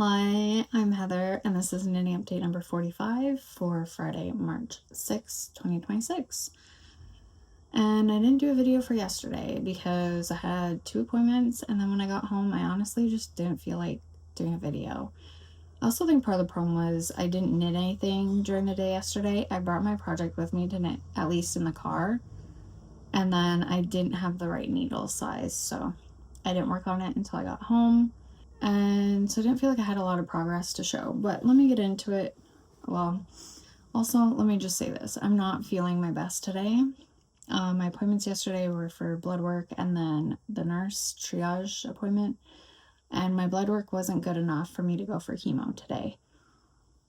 Hi, I'm Heather, and this is knitting update number 45 for Friday, March 6, 2026. And I didn't do a video for yesterday because I had 2 appointments, and then when I got home, I honestly just didn't feel like doing a video. I also think part of the problem was I didn't knit anything during the day yesterday. I brought my project with me to knit, at least in the car, and then I didn't have the right needle size, so I didn't work on it until I got home. And so I didn't feel like I had a lot of progress to show, but let me get into it. Well, also, let me just say this. I'm not feeling my best today. My appointments yesterday were for blood work and then the nurse triage appointment, and my blood work wasn't good enough for me to go for chemo today,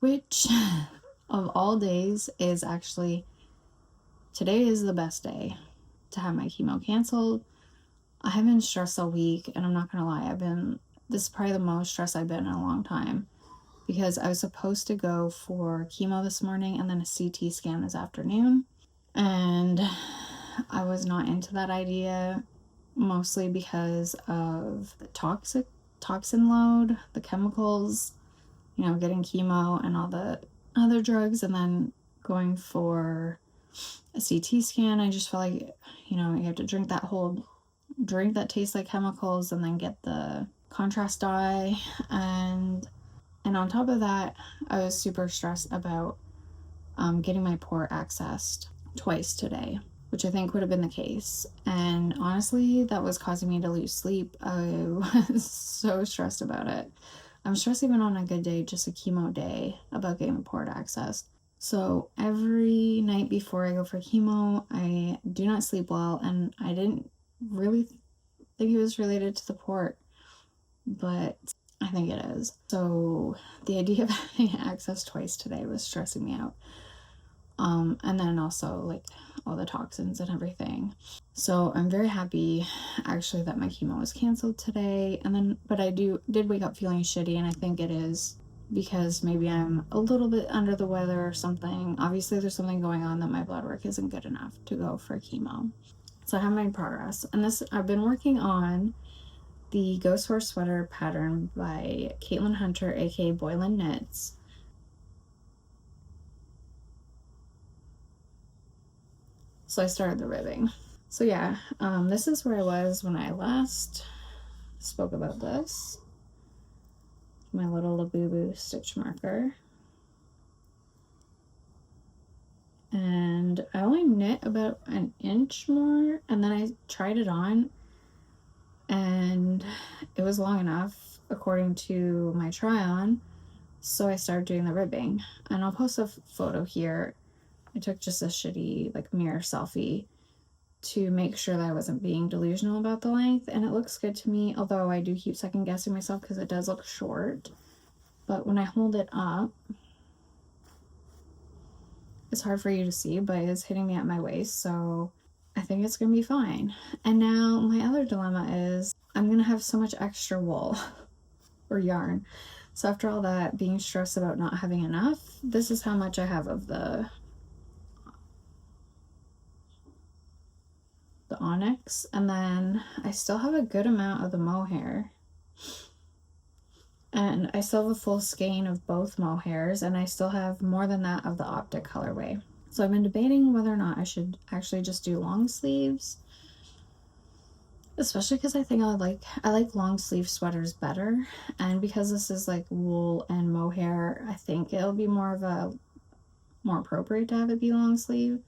which of all days is actually, today is the best day to have my chemo canceled. I have been stressed all week, and I'm not gonna lie, this is probably the most stressed I've been in a long time, because I was supposed to go for chemo this morning and then a CT scan this afternoon, and I was not into that idea, mostly because of the toxin load, the chemicals, getting chemo and all the other drugs, and then going for a CT scan. I just felt like, you have to drink that tastes like chemicals and then get the contrast dye, and on top of that, I was super stressed about getting my port accessed twice today, which I think would have been the case. And honestly, that was causing me to lose sleep. I was so stressed about it. I'm stressed even on a good day, just a chemo day, about getting the port accessed. So every night before I go for chemo, I do not sleep well, and I didn't really think it was related to the port, but I think it is. So the idea of having access twice today was stressing me out. And then also like all the toxins and everything. So I'm very happy actually that my chemo was canceled today. But I did wake up feeling shitty, and I think it is because maybe I'm a little bit under the weather or something. Obviously there's something going on that my blood work isn't good enough to go for chemo. So I have made progress. And I've been working on the Ghost Horse Sweater pattern by Caitlin Hunter, aka Boylan Knits. So I started the ribbing. So yeah, this is where I was when I last spoke about this. My little Labubu stitch marker. And I only knit about an inch more, and then I tried it on, and it was long enough according to my try on, so I started doing the ribbing. And I'll post a photo here. I took just a shitty mirror selfie to make sure that I wasn't being delusional about the length, and it looks good to me, although I do keep second guessing myself because it does look short. But when I hold it up, it's hard for you to see, but it's hitting me at my waist, so I think it's gonna be fine. And now my other dilemma is I'm gonna have so much extra wool or yarn. So after all that being stressed about not having enough, this is how much I have of the onyx, and then I still have a good amount of the mohair, and I still have a full skein of both mohairs, and I still have more than that of the optic colorway. So I've been debating whether or not I should actually just do long sleeves, especially because I think I like long sleeve sweaters better, and because this is like wool and mohair, I think it'll be more appropriate to have it be long sleeve.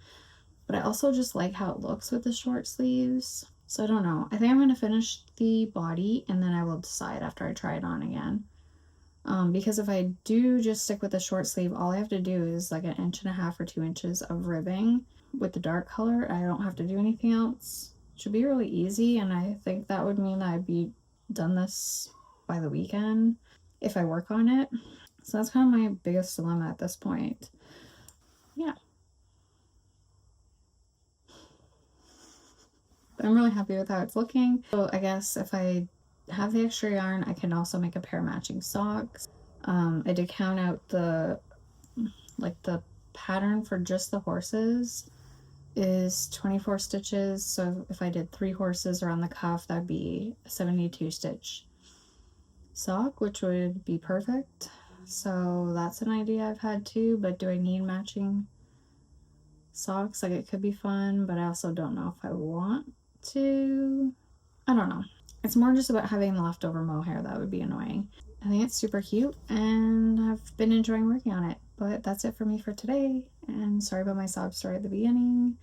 But I also just like how it looks with the short sleeves. So I don't know. I think I'm going to finish the body, and then I will decide after I try it on again. Because if I do just stick with the short sleeve, all I have to do is like 1.5 inches or 2 inches of ribbing with the dark color. I don't have to do anything else. It should be really easy, and I think that would mean that I'd be done this by the weekend if I work on it. So that's kind of my biggest dilemma at this point. Yeah. I'm really happy with how it's looking. So I guess if I have the extra yarn, I can also make a pair of matching socks. I did count out the pattern for just the horses is 24 stitches. So if I did 3 horses around the cuff, that'd be 72 stitch sock, which would be perfect. So that's an idea I've had too, but do I need matching socks? Like, it could be fun, but I also don't know if I want to. I don't know. It's more just about having leftover mohair that would be annoying. I think it's super cute and I've been enjoying working on it. But that's it for me for today. And sorry about my sob story at the beginning.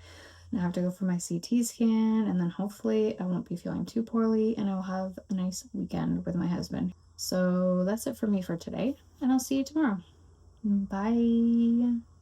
I have to go for my CT scan, and then hopefully I won't be feeling too poorly and I'll have a nice weekend with my husband. So that's it for me for today, and I'll see you tomorrow. Bye.